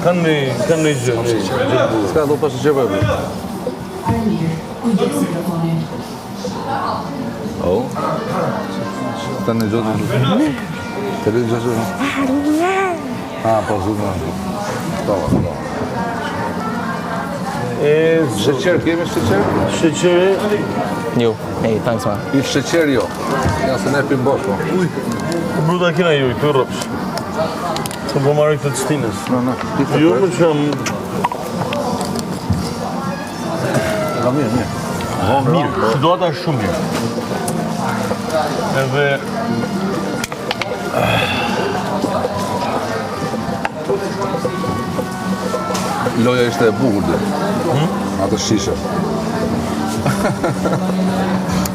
Kanë një gjë. S'ka do pas që bëjmë. Oh. Sta në gjotë. Të rritë gjashtë. Po, zhëtë. Sheqer, kemi sheqer? Sheqeri? Jo, hey, thanks man. I sheqer jo. Ja se ne pim bosh, po. Uj, bruta kena ju, të rëpsh. Të po marrë këtë të stinës. Jo, më që Mirë. mirë, situata është shumë mirë. Edhe... Loja ishte e bukur dhe. Atë shishe.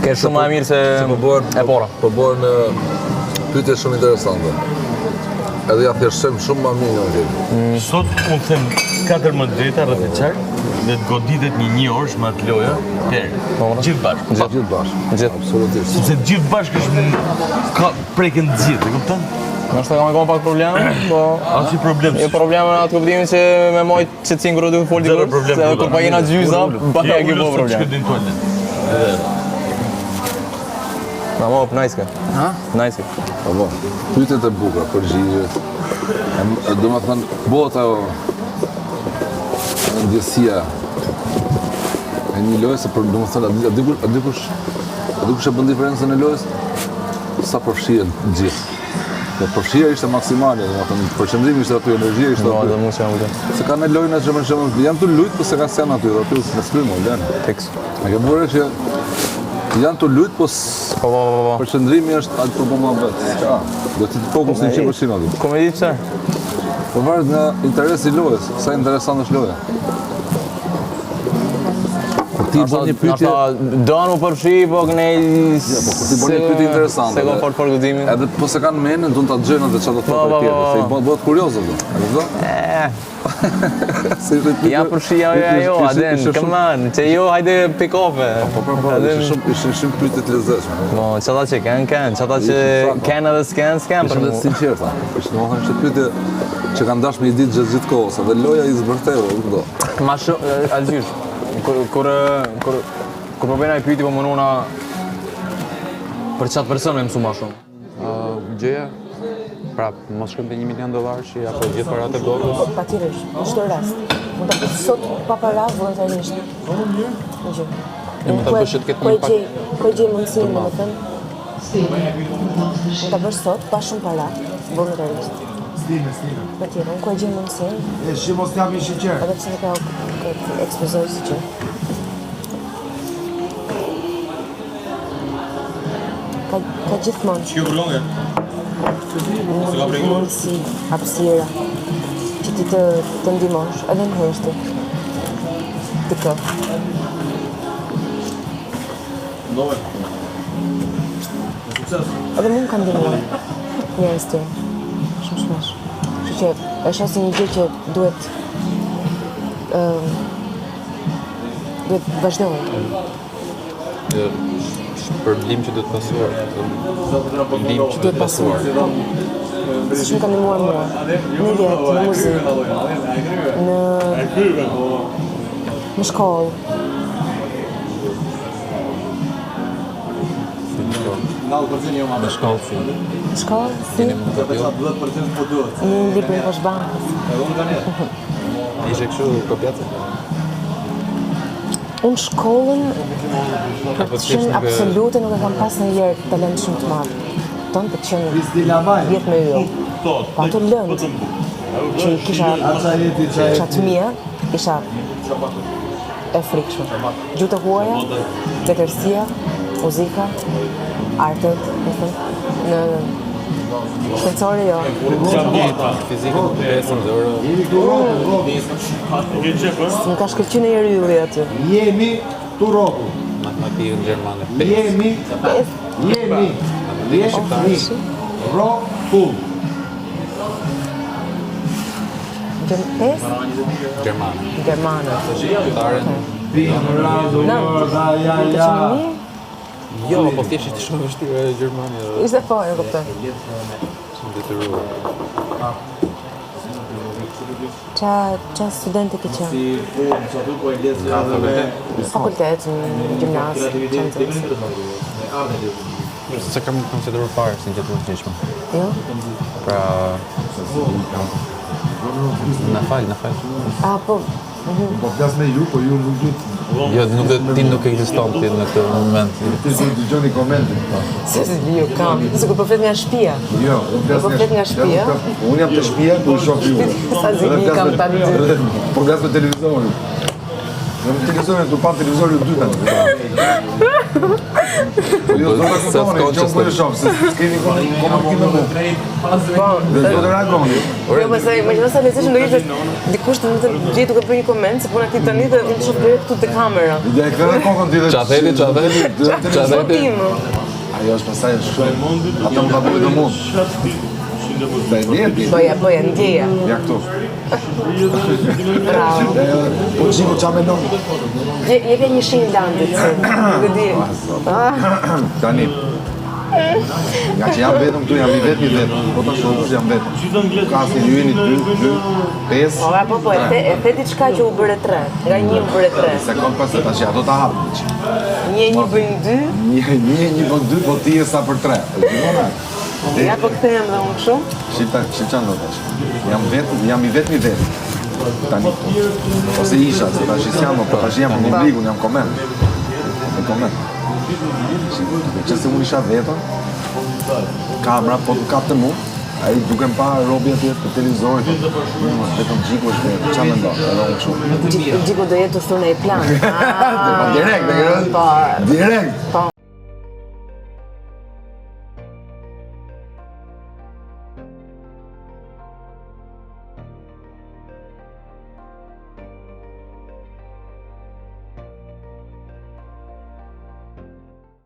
Ke shumë më mirë se e pora. Po bërën pyetje shumë interesante. Edhe ja thjeshtëm shumë më mirë në Sot unë them 14 drita rreth e qark dhe të goditet një orësh me atë loja, gjithë bashkë. Gjithë bashkë. Absolutisht. Sepse gjithë bashkë është ka preken të gjithë, e kupton? Nështë kam e kom pak problem, po... Asi problem. Jo problem në atë kuptimin që me mojt që të cingë rrëdu folë Zero dikur, problem. se kur pa jena gjyza, baka e kjo po problem. Na mo, nice ka. Ha? Nice ka. Po, pyetjet e bukura, përgjigje. Do më thënë, bota ajo ndjesia e një loje, se për do më thënë, a dikush e bën diferencën e lojës? Sa përfshihet gjithë. Dhe përfshia ishte maksimale, do më thënë, përqendrimi ishte aty, energjia ishte aty. Se ka në lojnë që më shumë, janë të lujtë, po se ka sen aty, dhe aty në sprimu, lënë. Fix. A ke bërë që janë të lujtë, po përqendrimi është atë për bëma vetë. Do ti të fokus 100% aty. Komedi që? Po varet nga interesi i lojës, sa interesant është loja. Ti bën një pyetje. Doan më përfshi, po kënej... Po kur ti bën një pyetje interesante. Se ka fort për godimin. Edhe po se kanë menën, do ta xhejnë edhe çfarë do thotë tjetër, se i bëhet kurioz atë. A kupton? Ja përfshi jo, Aden, come on, që jo, hajde pick off-e. Po, ishin shumë pyetje të lezetshme. Po, qëta që kanë, qëta që kanë edhe s'kan për mu. Ishin sinqerta. Ishin domethënë që pyetje që kanë dashur me i ditë gjithë kohës, edhe loja i zbërtheu, kupton. Ma shumë, algjysh. Kur po bëjna i pyeti po mënuna për qatë person me mësu ma shumë. Gjëja, prap, mos shkëmte $1 milion që apo gjithë paratë e botës. Patjetërisht, në çdo rast. Mund ta bësh sot pa para vullnetarisht. Mund ta bësh të ketë impakt. Ku gjej mundësinë, domethënë. Mund ta bësh sot pa shumë para, vullnetarisht. Patjetër, ku gjej mundësinë. Shi mos kam një sheqer. Edhe pse ka ekspozoj si që. Ka gjithmonë. Që vëllonge? Mundësi, hapësira, që ti të ndihmosh, edhe në heshti. Të kë. Ndove. Në sukses. Edhe mund ka ndihmuar njerëz të shumë shpesh. Kështu që është asnjë një gjë që duhet vazhdojë. Shpërblim që duhet pasuar. Shpërblim që duhet pasuar. Si shumë ka ndihmuar mua. Në jetë, në muzikë, në shkollë. Në shkollë si. Në shkollë si. Në librin poshtë bankës. Ishe kështu kopjatë? Unë shkollën për të qenë absolute nuk e kam pas në jerë talent shumë të madhë. Tonë për të qenë vjetë me ju. Pa të lëndë që kisha të mija, isha e frikshme. Gjutë huaja, tekërsia, muzika, artet, në shkencore jo. Fizikën, besën dhe orë. Më ka shkëllqy në jeri ylli aty. Jemi Turoku. Matematikën gjermane. Jemi Roku. Pes? Gjermane. Germane. Kytaren. Jo, po thjesht ishte shumë vështirë Gjermania. Ishte po, e kuptoj. Shumë detyruar. Qa studente ke qenë? Fakultet, në gjimnaz, që në të Se kam konsideruar fare si një gjë të përgjithshme. Jo? Pra, na fal. A, po, Po flas me ju, po ju nuk du Jo, ti nuk ekziston ti në këtë moment. të dëgjoni komentin. se ju kam, se ku po flet nga shtëpia. Jo, Po flet nga shtëpia? Unë jam të shtëpia ku i shoh ju. Sa zili kam tani dy. Po flas me televizorin. Në televizorin, tu pa televizorin dy tani. Jo, do ta kuptoni, që unë po e shoh, se s'keni komunikim me mua. Po, Dhe do të reagoni. jo, pastaj, më që sa lezesh ndonjë dikush të më gjej duke bërë një koment, se puna ti tani dhe unë të shoh drejt këtu te kamera. Dhe e këtë kokën ti dhe... Çfarë Po tim. Ajo është pasaj shumë. Ata më ka bëjë të mund. Dhe e njeti. Boja, ndjeja. Ja këtu. Bravo. Po qiko qa me nëmë. Jepja një shenjë landit, se nuk e di. Tani. Nga që jam vetëm këtu, jam i vetëm. Po të shumë që jam vetëm. Ka asë një jeni 2, 5. Po, e the diçka që u bëre 3. Nga 1 u bëre 3. Se kom pas të tash, ato ta hapë. 1 bëjnë 2. Një bën 2, po ti e sa për 3. Ja po kthehem dhe unë kështu. Shqip qanë do tash. Jam i vetëm. Tani. Ose isha, se tash s'jam, po tash jam në publikun, jam koment. Në koment. Që se unë isha vetëm, kamera po të kapte mu, a i duke më pa robi atje të televizorit, vetëm Gjiko është vetë, qa me ndo, edhe unë kështu. Gjiko do jetë të thunë e plan. Direkt, Po, direkt. po.